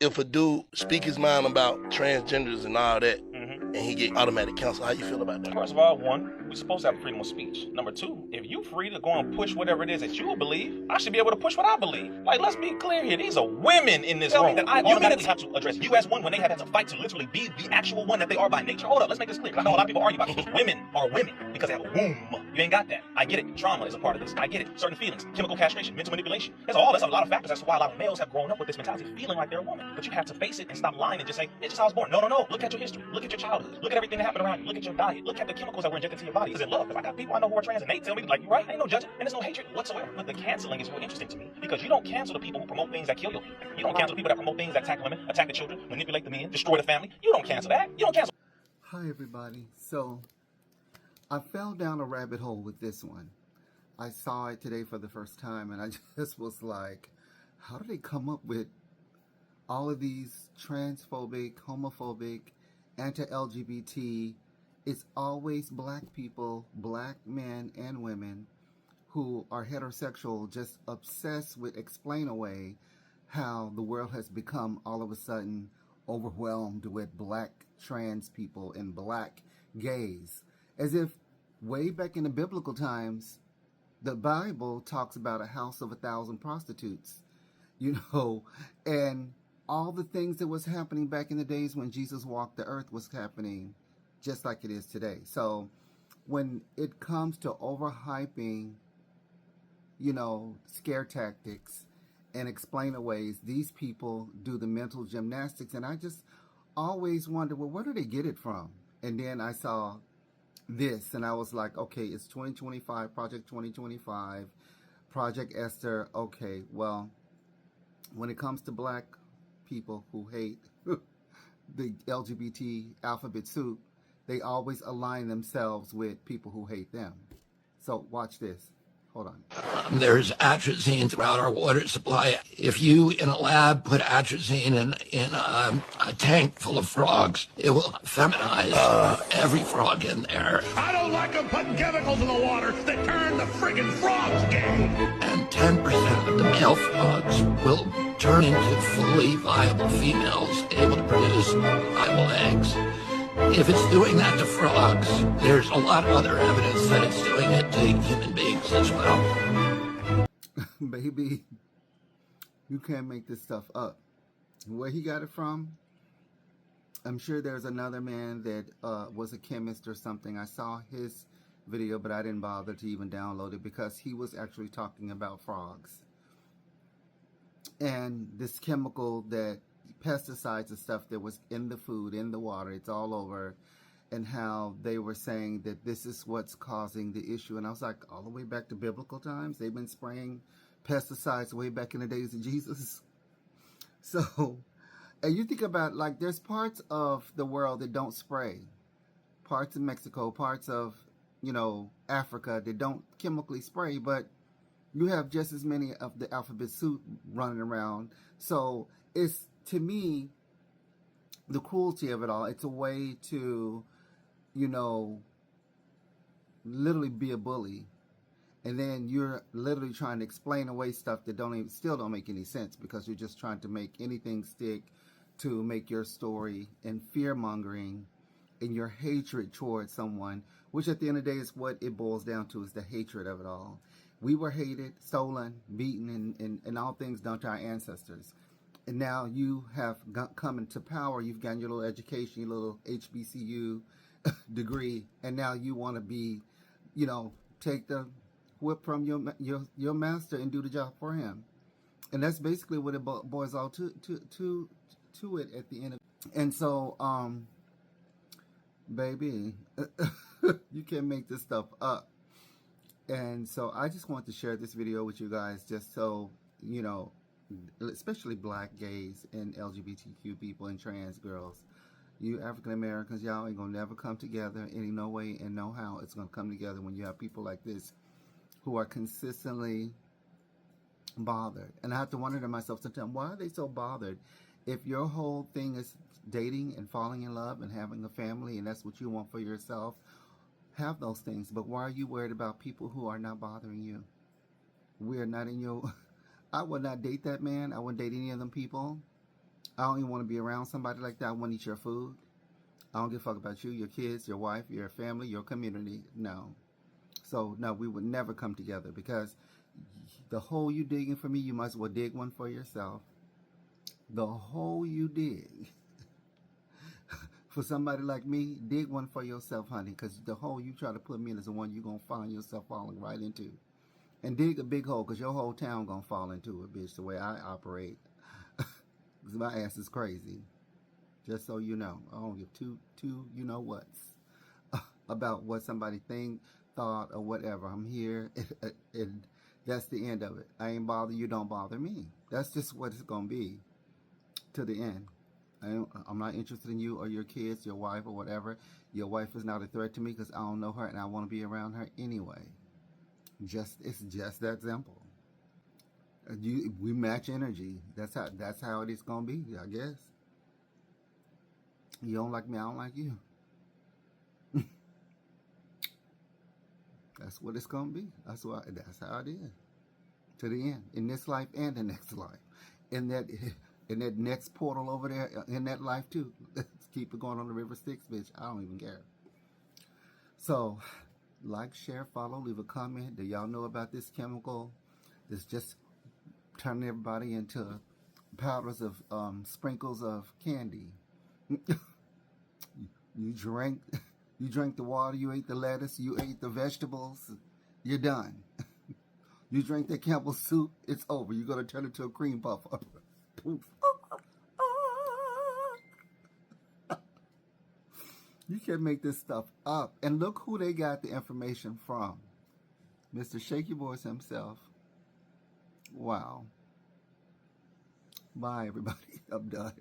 if a dude speak his mind about transgenders and all that, and he get automatic counsel, how you feel about that? First of all, one, we're supposed to have freedom of speech. Number two, if you free to go and push whatever it is that you believe, I should be able to push what I believe. Like, let's be clear here. These are women in this room that I automatically have to address you as one when they have to fight to literally be the actual one that they are by nature. Hold up, let's make this clear. Because I know a lot of people argue about it. Women are women because they have a womb. You ain't got that. I get it. Trauma is a part of this. I get it. Certain feelings, chemical castration, mental manipulation. That's a lot of factors. That's why a lot of males have grown up with this mentality, feeling like they're a woman. But you have to face it and stop lying and just say, it's just how I was born. No. Look at your history. Look at your childhood. Look at everything that happened around you. Look at your diet. Look at the chemicals that were injected into your body. Is it love? Because I got people I know who are trans and they tell me, like, you're right, ain't no judging, and there's no hatred whatsoever. But the canceling is real interesting to me because you don't cancel the people who promote things that kill your people. You don't cancel the people that promote things that attack women, attack the children, manipulate the men, destroy the family. You don't cancel that. You don't cancel. Hi, everybody. So, I fell down a rabbit hole with this one. I saw it today for the first time, and I just was like, how do they come up with all of these transphobic, homophobic, anti-LGBT? It's always black people, black men and women who are heterosexual, just obsessed with explain away how the world has become all of a sudden overwhelmed with black trans people and black gays. As if way back in the biblical times, the Bible talks about a house of 1,000 prostitutes, and all the things that was happening back in the days when Jesus walked the earth was happening just like it is today. So when it comes to overhyping, scare tactics and explain-aways, these people do the mental gymnastics. And I just always wonder, well, where do they get it from? And then I saw this and I was like, okay, it's 2025, Project 2025, Project Esther. Okay, well, when it comes to black people who hate the LGBT alphabet soup, they always align themselves with people who hate them. So watch this. Hold on. There's atrazine throughout our water supply. If you, in a lab, put atrazine in a tank full of frogs, it will feminize every frog in there. I don't like them putting chemicals in the water that turn the friggin' frogs gay. And 10% of the male frogs will turn into fully viable females able to produce viable eggs. If it's doing that to frogs, there's a lot of other evidence that it's doing it to human beings as well. Baby, you can't make this stuff up. Where he got it from, I'm sure there's another man that was a chemist or something. I saw his video, but I didn't bother to even download it because he was actually talking about frogs. And this chemical that pesticides and stuff that was in the food, in the water, it's all over, and how they were saying that this is what's causing the issue. And I was like, all the way back to biblical times, they've been spraying pesticides way back in the days of Jesus. So, and you think about, like, there's parts of the world that don't spray, parts of Mexico, parts of, Africa that don't chemically spray, but you have just as many of the alphabet soup running around. So it's, to me, the cruelty of it all, it's a way to, literally be a bully. And then you're literally trying to explain away stuff that still don't make any sense because you're just trying to make anything stick to make your story, and fear-mongering and your hatred towards someone, which at the end of the day is what it boils down to, is the hatred of it all. We were hated, stolen, beaten, and all things done to our ancestors. And now you have come into power. You've gotten your little education, your little HBCU degree, and now you want to be, take the whip from your master and do the job for him. And that's basically what it boils all to it at the end of. And so, baby, you can't make this stuff up. And so I just want to share this video with you guys, just so especially black gays and LGBTQ people and trans girls, you African Americans, y'all ain't gonna never come together in no way and no how it's gonna come together when you have people like this who are consistently bothered. And I have to wonder to myself sometimes, why are they so bothered? If your whole thing is dating and falling in love and having a family and that's what you want for yourself, have those things. But why are you worried about people who are not bothering you? We're not in your... I would not date that man. I wouldn't date any of them people. I don't even want to be around somebody like that. I want to eat your food. I don't give a fuck about you, your kids, your wife, your family, your community. No. So, no, we would never come together because the hole you digging for me, you might as well dig one for yourself. The hole you dig for somebody like me, dig one for yourself, honey, because the hole you try to put me in is the one you're going to find yourself falling right into. And dig a big hole because your whole town going to fall into it, bitch, the way I operate. Because my ass is crazy. Just so you know. I don't give two you know what's about what somebody think, thought, or whatever. I'm here, and that's the end of it. I ain't bother you, don't bother me. That's just what it's going to be to the end. I'm not interested in you or your kids, your wife, or whatever. Your wife is not a threat to me because I don't know her and I want to be around her anyway. It's just that simple. We match energy. That's how it is gonna be, I guess. You don't like me, I don't like you. That's what it's gonna be. That's how it is. To the end. In this life and the next life. In that next portal over there, in that life too. Let's keep it going on the River Styx, bitch. I don't even care. So, like, share, follow, leave a comment. Do y'all know about this chemical that's just turning everybody into powders of sprinkles of candy? You drank the water, you ate the lettuce, you ate the vegetables, you're done. You drink that Campbell's soup, it's over. You're going to turn into a cream puff. You can't make this stuff up. And look who they got the information from. Mr. Shaky Voice himself. Wow. Bye, everybody. I'm done.